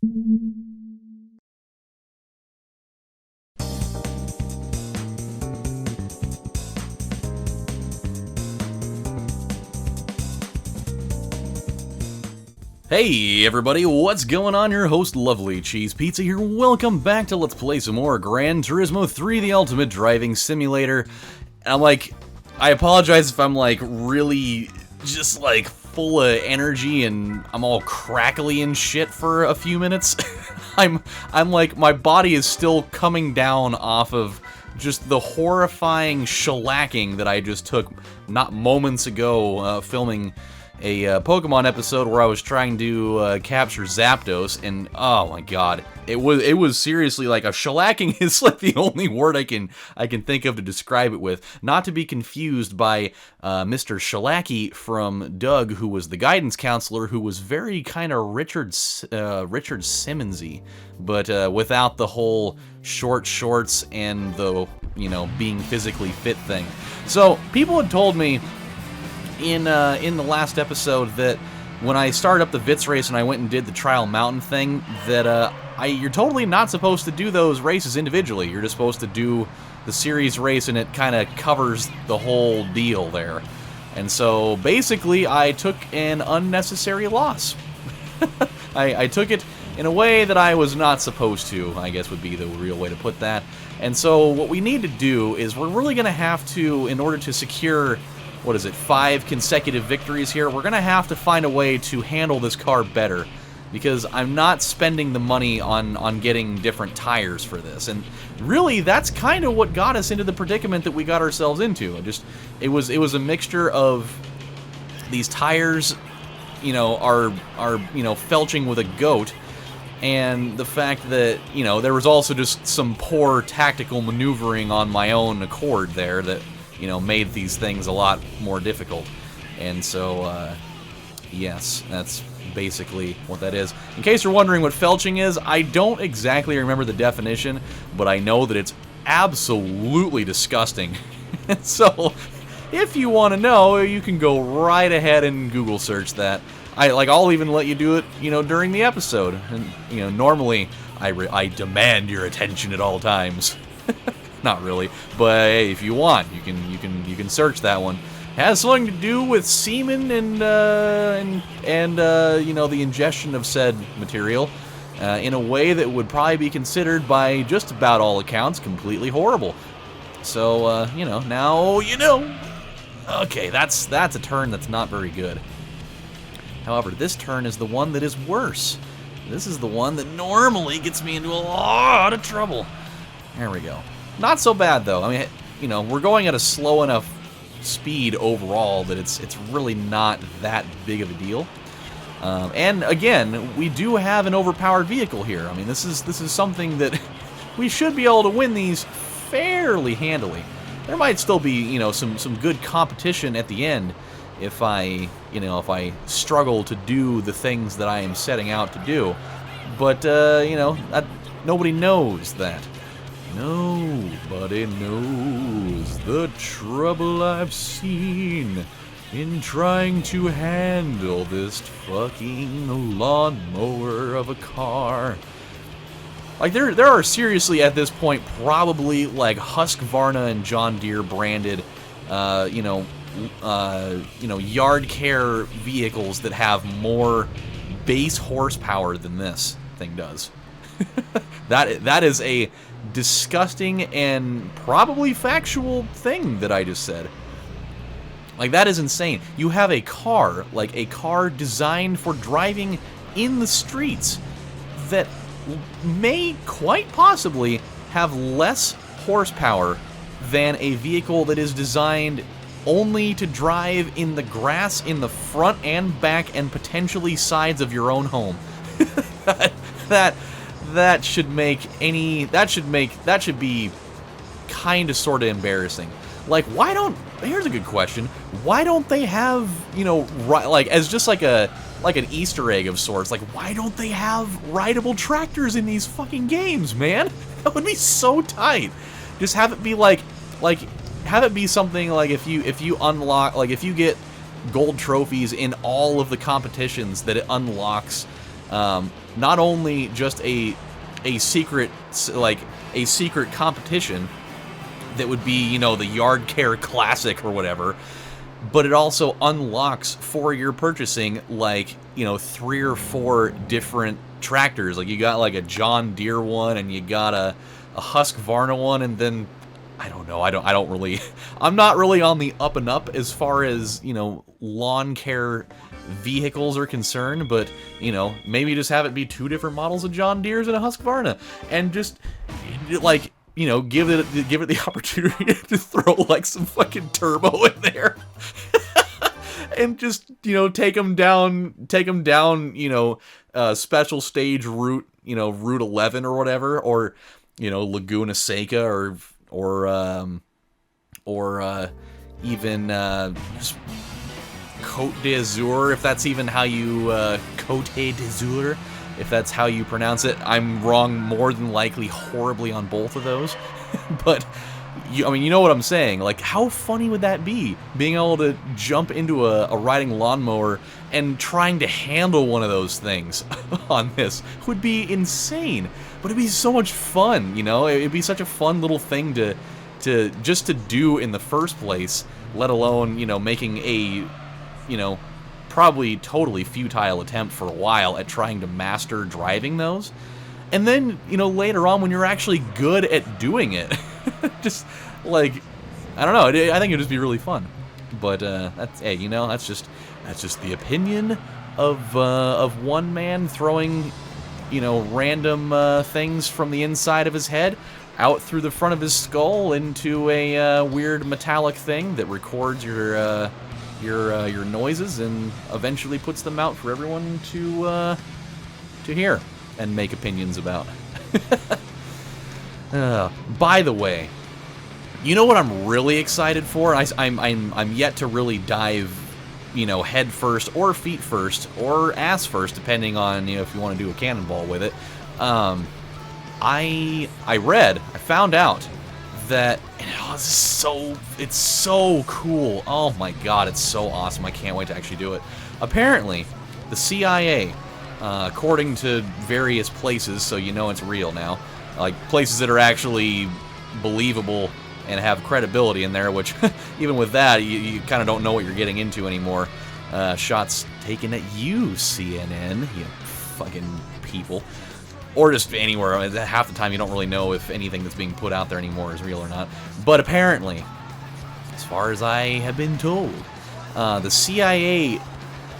Hey everybody, what's going on? Your host LovelyCheesePizza here. Welcome back to Let's Play some more Gran Turismo 3, the ultimate driving simulator. And I apologize if I'm really just full of energy and I'm all crackly and shit for a few minutes. I'm my body is still coming down off of just the horrifying shellacking that I just took not moments ago filming a Pokemon episode where I was trying to capture Zapdos, and oh my god, it was seriously a shellacking is the only word I can think of to describe it with. Not to be confused by Mr. Shellacky from Doug, who was the guidance counselor, who was very kind of Richard Simmonsy, but without the whole short shorts and the being physically fit thing. So people had told me in the last episode that when I started up the Vitz race and I went and did the Trial Mountain thing, that you're totally not supposed to do those races individually. You're just supposed to do the series race, and it kind of covers the whole deal there. And so basically I took an unnecessary loss. I took it in a way that I was not supposed to, I guess would be the real way to put that. And so what we need to do is we're really going to have to, in order to secure 5 consecutive victories here, we're going to have to find a way to handle this car better, because I'm not spending the money on getting different tires for this. And really, that's kind of what got us into the predicament that we got ourselves into. It was a mixture of these tires, are felching with a goat, and the fact that, there was also just some poor tactical maneuvering on my own accord there that made these things a lot more difficult. And so, yes, that's basically what that is. In case you're wondering what felching is, I don't exactly remember the definition, but I know that it's absolutely disgusting. So, if you want to know, you can go right ahead and Google search that. I'll even let you do it, during the episode. And, normally, I demand your attention at all times. Not really, but hey, if you want, you can search that one. It has something to do with semen and the ingestion of said material in a way that would probably be considered by just about all accounts completely horrible. So now you know. Okay, that's a turn that's not very good. However, this turn is the one that is worse. This is the one that normally gets me into a lot of trouble. There we go. Not so bad, though. I mean, we're going at a slow enough speed overall that it's really not that big of a deal. And again, we do have an overpowered vehicle here. I mean, this is something that we should be able to win these fairly handily. There might still be, some good competition at the end if I struggle to do the things that I am setting out to do. But nobody knows that. Nobody knows the trouble I've seen in trying to handle this fucking lawnmower of a car. There are seriously at this point probably Husqvarna and John Deere branded, yard care vehicles that have more base horsepower than this thing does. That is a disgusting and probably factual thing that I just said. That is insane. You have a car, a car designed for driving in the streets that may quite possibly have less horsepower than a vehicle that is designed only to drive in the grass in the front and back and potentially sides of your own home. That should be kind of sort of embarrassing. Here's a good question. Why don't they have, as just an Easter egg of sorts, why don't they have rideable tractors in these fucking games, man? That would be so tight. Just have it be have it be something if you unlock, if you get gold trophies in all of the competitions that it unlocks, Not only just a secret, like, a secret competition that would be, you know, the Yard Care Classic or whatever, but it also unlocks for your purchasing, like, you know, 3 or 4 different tractors. Like, you got like a John Deere one, and you got a Husqvarna one, and then I don't know. I don't really. I'm not really on the up and up as far as, you know, lawn care vehicles are concerned. But, you know, maybe just have it be 2 different models of John Deere's and a Husqvarna, and just like, you know, give it the opportunity to throw like some fucking turbo in there, and just, you know, take them down. You know, special stage route. You know, Route 11 or whatever, or, you know, Laguna Seca, or even just Côte d'Azur, if that's even how you Côte d'Azur, if that's how you pronounce it. I'm wrong more than likely horribly on both of those, but I mean, you know what I'm saying. Like, how funny would that be? Being able to jump into a riding lawnmower and trying to handle one of those things on this would be insane. But it'd be so much fun, you know? It'd be such a fun little thing to just to do in the first place, let alone, you know, making a, you know, probably totally futile attempt for a while at trying to master driving those. And then, you know, later on when you're actually good at doing it, just, like, I don't know, I think it'd just be really fun. But, that's, hey, you know, that's just the opinion of one man throwing, you know, random things from the inside of his head out through the front of his skull into a weird metallic thing that records your noises and eventually puts them out for everyone to hear and make opinions about. By the way, you know what I'm really excited for? I'm yet to really dive, you know, head first or feet first or ass first, depending on, you know, if you want to do a cannonball with it. I found out that, it's so cool. Oh my god, it's so awesome. I can't wait to actually do it. Apparently, the CIA, according to various places, so you know it's real now, like places that are actually believable and have credibility in there, which even with that, you kind of don't know what you're getting into anymore. Shots taken at you, CNN, you fucking people. Or just anywhere. Half the time you don't really know if anything that's being put out there anymore is real or not. But apparently, as far as I have been told, the CIA,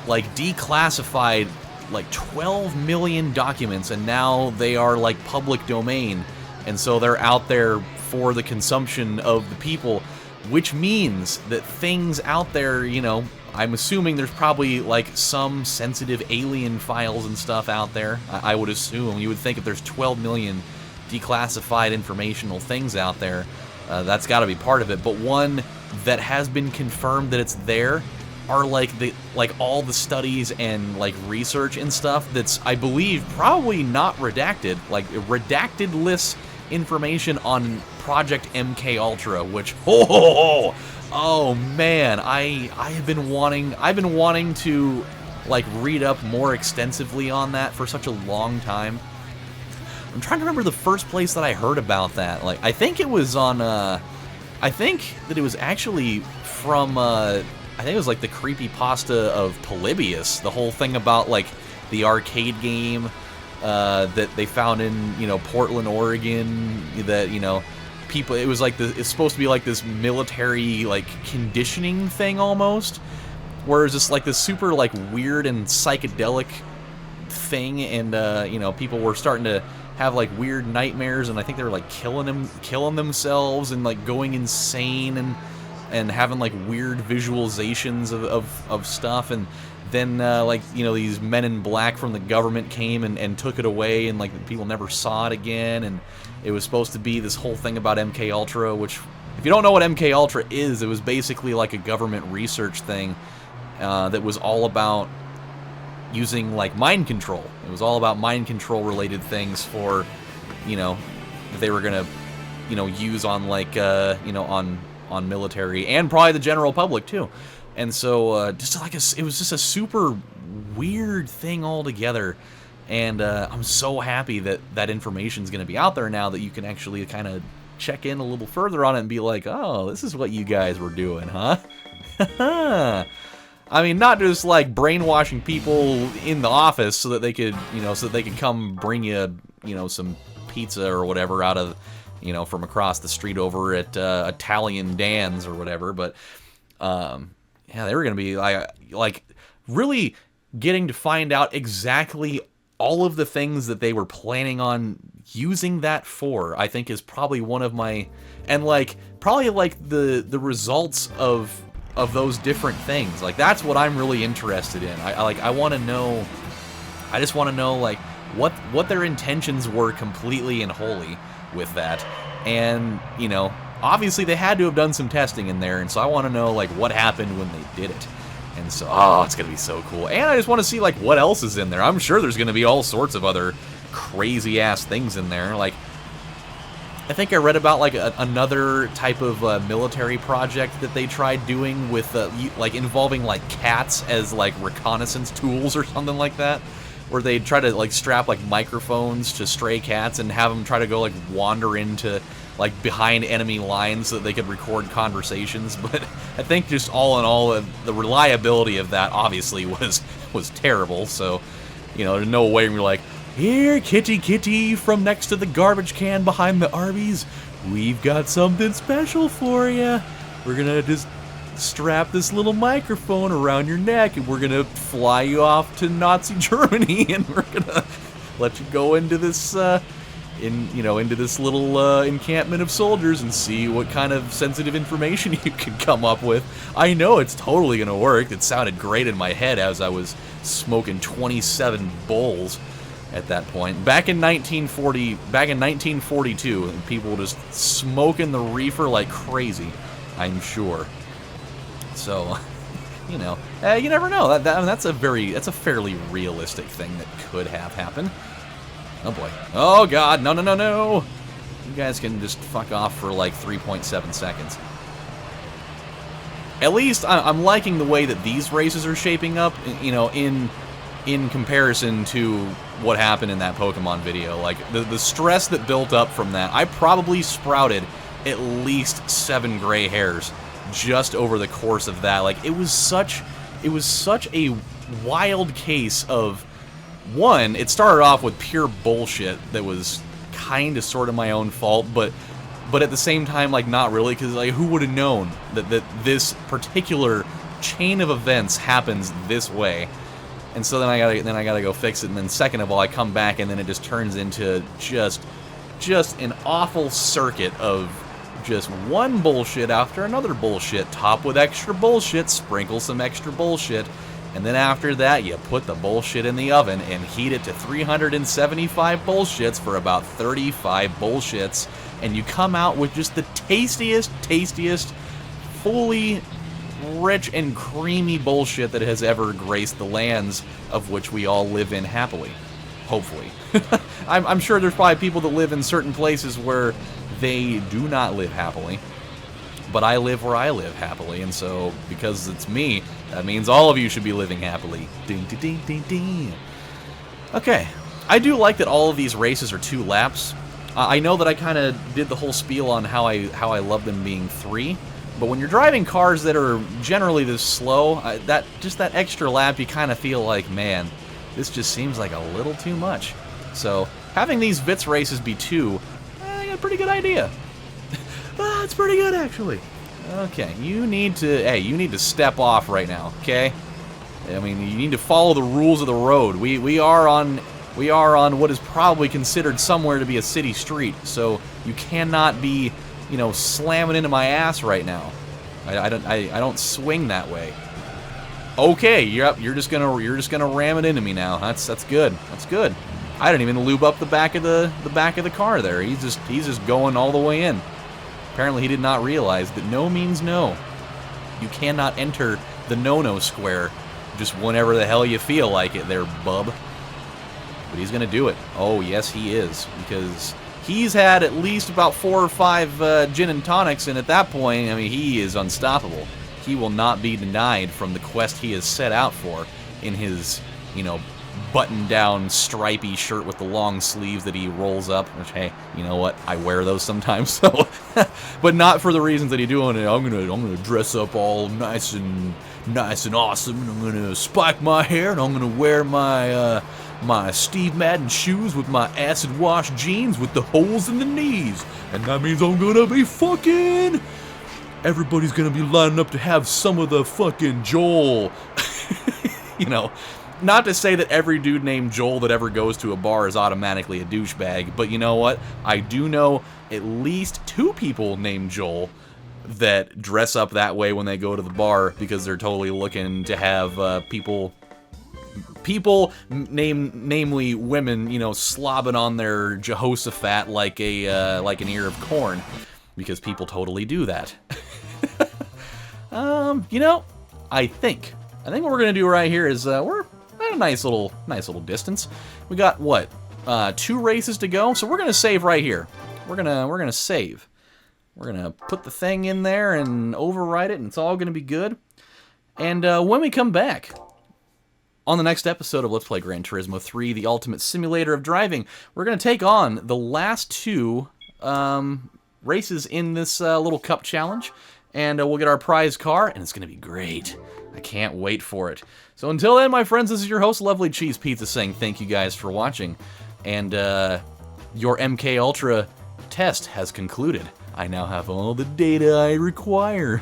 like, declassified like 12 million documents, and now they are like public domain, and so they're out there for the consumption of the people, which means that things out there, you know, I'm assuming there's probably like some sensitive alien files and stuff out there. I would assume. You would think if there's 12 million declassified informational things out there, that's got to be part of it. But one that has been confirmed that it's there are like all the studies and like research and stuff that's, I believe, probably not redacted, like redacted lists information on Project MK Ultra, which oh man, I've been wanting to like read up more extensively on that for such a long time. I'm trying to remember the first place that I heard about that. Like, I think it was on I think that it was actually from I think it was like the creepypasta of Polybius, the whole thing about like the arcade game that they found in, you know, Portland, Oregon, that, you know, people, it was like it's supposed to be like this military like conditioning thing almost, where it's just like this super like weird and psychedelic thing, and you know, people were starting to have like weird nightmares, and I think they were like killing themselves and like going insane and having like weird visualizations of stuff. And then like, you know, these men in black from the government came and took it away, and like people never saw it again. And it was supposed to be this whole thing about MK Ultra, which, if you don't know what MK Ultra is, it was basically like a government research thing that was all about using like mind control. It was all about mind control related things for, you know, that they were gonna, you know, use on like you know, on military and probably the general public too. And so just like it was just a super weird thing altogether. And I'm so happy that that information's going to be out there now, that you can actually kind of check in a little further on it and be like, oh, this is what you guys were doing, huh? I mean, not just like brainwashing people in the office so that they could, so that they could come bring you, some pizza or whatever out of, from across the street over at Italian Dan's or whatever. But yeah, they were gonna be like really getting to find out exactly all of the things that they were planning on using that for. I think is probably one of my, and like probably like the results of those different things. Like that's what I'm really interested in. I want to know. I just want to know like what their intentions were completely and wholly with that. And obviously they had to have done some testing in there, and so I want to know like what happened when they did it. And so, oh, it's gonna be so cool. And I just want to see like what else is in there. I'm sure there's gonna be all sorts of other crazy ass things in there. Like I think I read about like another type of military project that they tried doing with like involving like cats as like reconnaissance tools or something like that, where they try to like strap like microphones to stray cats and have them try to go like wander into like behind enemy lines so that they could record conversations. But I think just all in all, the reliability of that obviously was terrible. So there's no way we're like, here, kitty, from next to the garbage can behind the Arby's, we've got something special for you. We're gonna just strap this little microphone around your neck, and we're gonna fly you off to Nazi Germany, and we're gonna let you go into this, into this little encampment of soldiers and see what kind of sensitive information you can come up with. I know it's totally gonna work. It sounded great in my head as I was smoking 27 bowls at that point. Back in 1942, people were just smoking the reefer like crazy, I'm sure. So, you never know. That's a fairly realistic thing that could have happened. Oh boy. Oh god, no. You guys can just fuck off for like 3.7 seconds. At least I'm liking the way that these races are shaping up, in comparison to what happened in that Pokemon video. Like, the stress that built up from that, I probably sprouted at least 7 gray hairs just over the course of that. Like, it was such a wild case of, one, it started off with pure bullshit that was kind of sort of my own fault, but at the same time, like, not really, because, like, who would have known that this particular chain of events happens this way? And so then I gotta go fix it, and then second of all, I come back, and then it just turns into just an awful circuit of just one bullshit after another bullshit, top with extra bullshit, sprinkle some extra bullshit, and then after that, you put the bullshit in the oven and heat it to 375 bullshits for about 35 bullshits, and you come out with just the tastiest, fully rich and creamy bullshit that has ever graced the lands of which we all live in happily. Hopefully. I'm sure there's probably people that live in certain places where they do not live happily, but I live where I live happily, and so because it's me, that means all of you should be living happily. Ding, ding, ding, ding, ding. Okay, I do like that all of these races are 2 laps. I know that I kind of did the whole spiel on how I love them being 3. But when you're driving cars that are generally this slow, that extra lap, you kind of feel like, man, this just seems like a little too much. So having these Vitz races be 2, a pretty good idea. It's pretty good, actually. Okay, you need to step off right now, okay? I mean, you need to follow the rules of the road. We are on what is probably considered somewhere to be a city street, so you cannot be slamming into my ass right now. I don't swing that way. Okay, you're just gonna ram it into me now. That's good. That's good. I didn't even lube up the back of the car there. He's just going all the way in. Apparently he did not realize that no means no. You cannot enter the no-no square just whenever the hell you feel like it there, bub. But he's gonna do it. Oh yes he is, because he's had at least about 4 or 5 gin and tonics, and at that point, I mean, he is unstoppable. He will not be denied from the quest he has set out for in his, button-down stripy shirt with the long sleeves that he rolls up, which, hey, you know what, I wear those sometimes, so, but not for the reasons that he's doing it. I'm gonna dress up all nice and awesome, and I'm gonna spike my hair, and I'm gonna wear my, my Steve Madden shoes with my acid wash jeans with the holes in the knees, and that means I'm gonna be fucking... Everybody's gonna be lining up to have some of the fucking Joel. You know, not to say that every dude named Joel that ever goes to a bar is automatically a douchebag, but you know what? I do know at least 2 people named Joel that dress up that way when they go to the bar because they're totally looking to have people, namely women, you know, slobbing on their Jehoshaphat like an ear of corn, because people totally do that. You know, I think what we're gonna do right here is we're at a nice little distance. We got what, 2 races to go, so we're gonna save right here. We're gonna save. We're gonna put the thing in there and override it, and it's all gonna be good. And when we come back on the next episode of Let's Play Gran Turismo 3, the ultimate simulator of driving, we're gonna take on the last 2 races in this little cup challenge, and we'll get our prize car, and it's gonna be great. I can't wait for it. So until then, my friends, this is your host, LovelyCheesePizza, saying thank you guys for watching, and your MK Ultra test has concluded. I now have all the data I require.